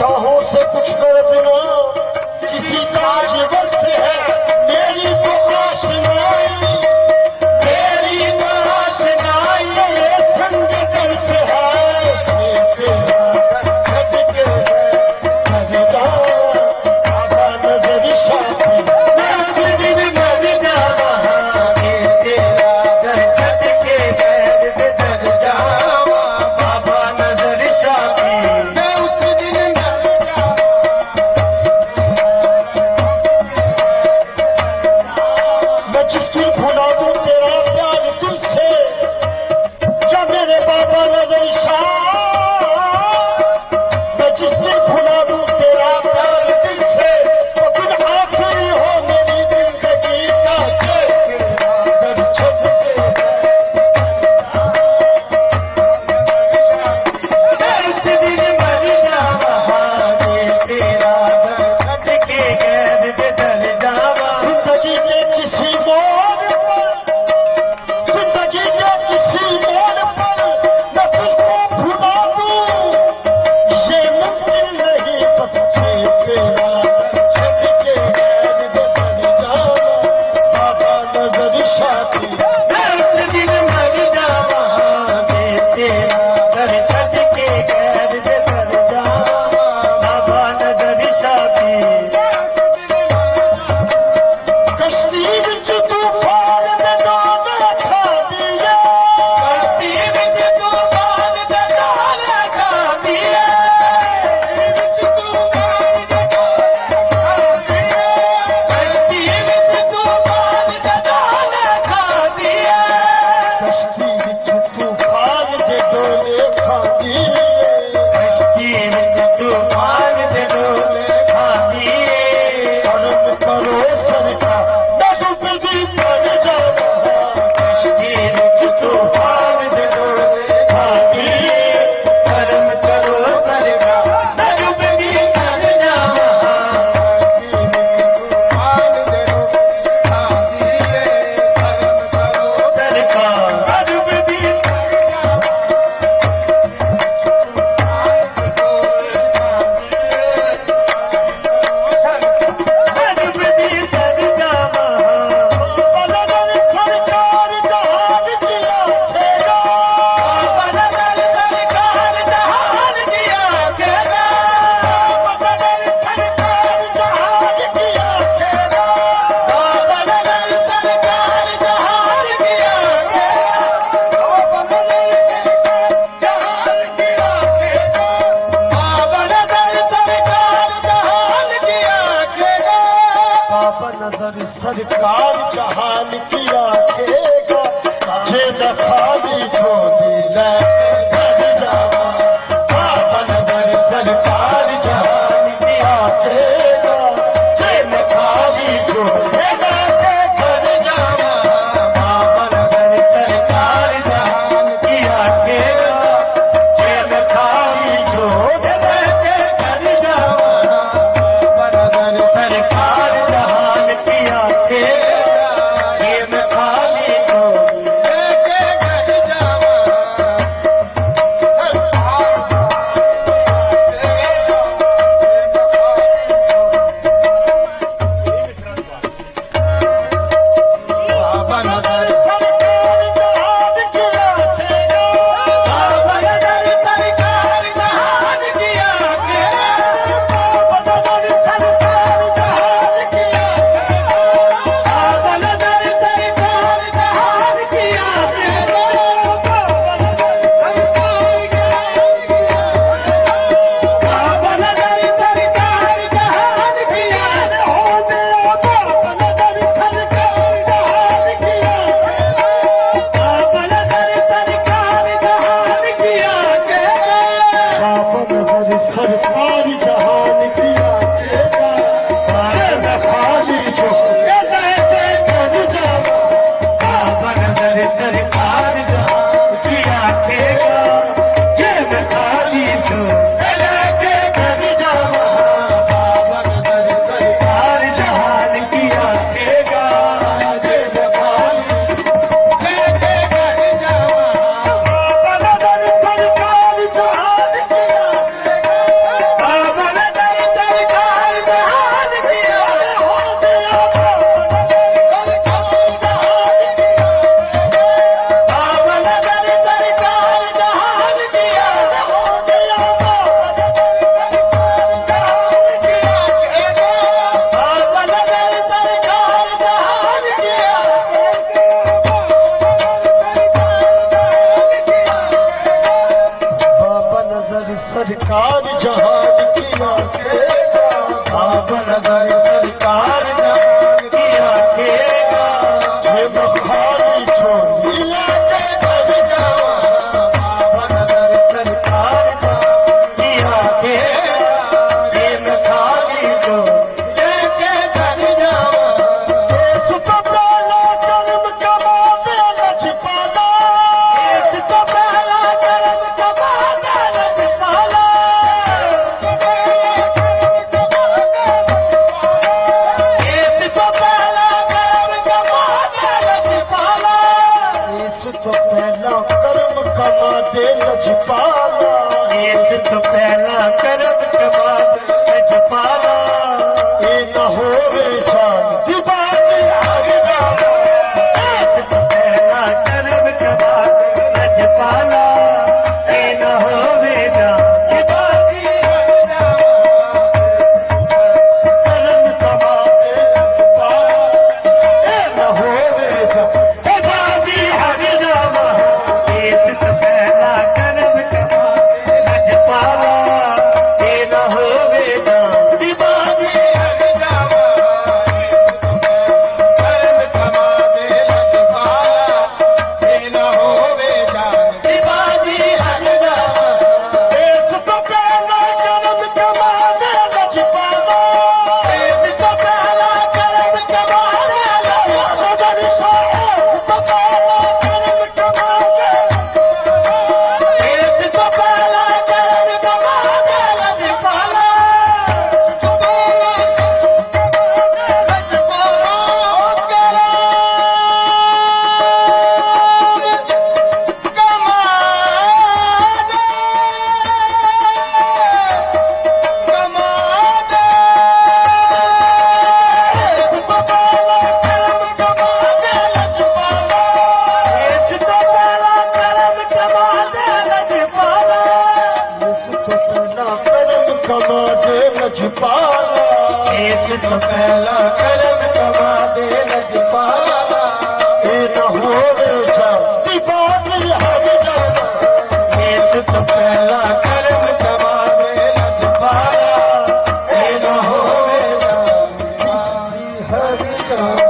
बादशाहों से कुछ कर्ज ना, किसी ताजवर से है मेरी तो आशनाई, मेरी तो आशनाई ये संग दिल से है, तेरा छट के मर जावा बाबा नजर शादी, मैं उस दिन मर जावा तेरा घर छट के पैर पे डर जावा बाबा नजर शादी, मैं उस दिन मैं जिस दिन भुला दूं तेरा प्यार दिल से, जब मेरे बाबा नजर शाह, मैं जिस दिन भुला दूं तेरा प्यार दिल से, वो दिन आखिरी हो मेरी जिंदगी का, तेरा दर छप के मैं उस दिन मर जावा तेरा दर छप के गैर पे डर जावा, जिंदगी के किसी मोड़ पर, जिंदगी के किसी मोड़ पर मैं तुझको भुला दूं, ये मुमकिन नहीं, बस तेरा छट के गैर पे डर जावा बाबा नजर शादी, मैं उस दिन मर जावा तेरा घर छट के गैर पे डर जावा बाबा नजर शादी, कश्ती विच तूफान दे डाल खा दिए, कश्ती विच तूफान दे डाल खा दिए, कश्ती विच तूफान दे डाल खा दिए, कश्ती विच तूफान दे डोले खा दिए, कश्ती विच तूफान दे डोले खा दिए, कर्म करो सरकार मैं डूबी मर जावा, कश्ती विच तूफान दे डोले खा दिए, कर्म करो सरकार मैं डूबी मर जावा, तूफान दे डोले खा दिए, कर्म करो सरकार मैं डूबी मर जावा, नजर सरकार जहान किया खेगा, जे न खाली झोली ले घर जावा बाबा नजर सरकार जहान किया खेगा, जे न खाली झोली ले घर जावा बाबा नजर सरकार जहान किया खेगा, जे न खाली झोली ले घर जावा बाबा नजर सरकार जहान किया खेगा, ये मैं खाली झोली लेके घर जावा बाबा नजर सरकार जहान किया खेगा, बाबा नजर सरकार जहान किया खेगा, बाबा नजर सरकार जहान किया खेगा, बाबा नजर सरकार जहान किया खेगा, बाबा नजर सरकार जहान किया, बाबा नजर सरकार जहान किया, हो गया बाबा नजर सरकार जहान किया, बाबा नजर सरकार जहान किया खेगा, बाबा नजर सरकार जहान किया खेगा, जे मैं खाली झोले लेके घर जावा बाबा नजर सरकार जहान किया खेगा, जे मैं खाली झोले लेके घर जावा बाबा नजर सरकार जहान किया खेगा, जे मैं खाली लेके घर जावा बाबा नजर सरकार जहान किया खेगा, सरकार जहान की आखेगा, भावनगर सरकार जहान की आखेगा। जे बखारी छोड़ी लाके घर जावा, भावनगर सरकार जहान की आखेगा। जे बखारी छोड़ी लेके घर जावा, देश को पहला कर्म कमा दे लजपाला, देश को पहला कर्म कमा दे लजपाला, देश को पहला कर्म कमा दे लजपाला, देश तो पहला कर्म कमा दे लजपाला, देश तो पहला कर्म कमा दे लजपाला। ए न होवे जान दी बात याद जावा, देश तो पहला कर्म कमा दे लजपाला। ए न होवे जान दी बात याद जावा, कर्म कमा दे लजपाला। ए न होवे जान दी बात याद जावा, देश तो पहला कर्म कमा दे लजपाला। ए न होवे जान दी बात याद जावा, कर्म कमा दे लजपाला। ए न होवे जान दी बात याद जावा, देश तो पहला कर्म कमा दे लजपाला, देश तो पहला कर्म कमा दे लजपाला, देश तो पहला कर्म कमा दे, देश तो पहला कर्म कमा दे लजपाला, देश तो पहला कर्म कमा दे लजपाला। ए न होवे जान दी बात याद जावा, देश तो पहला कर्म कमा दे लजपाला। ए न होवे जान दी हर जान।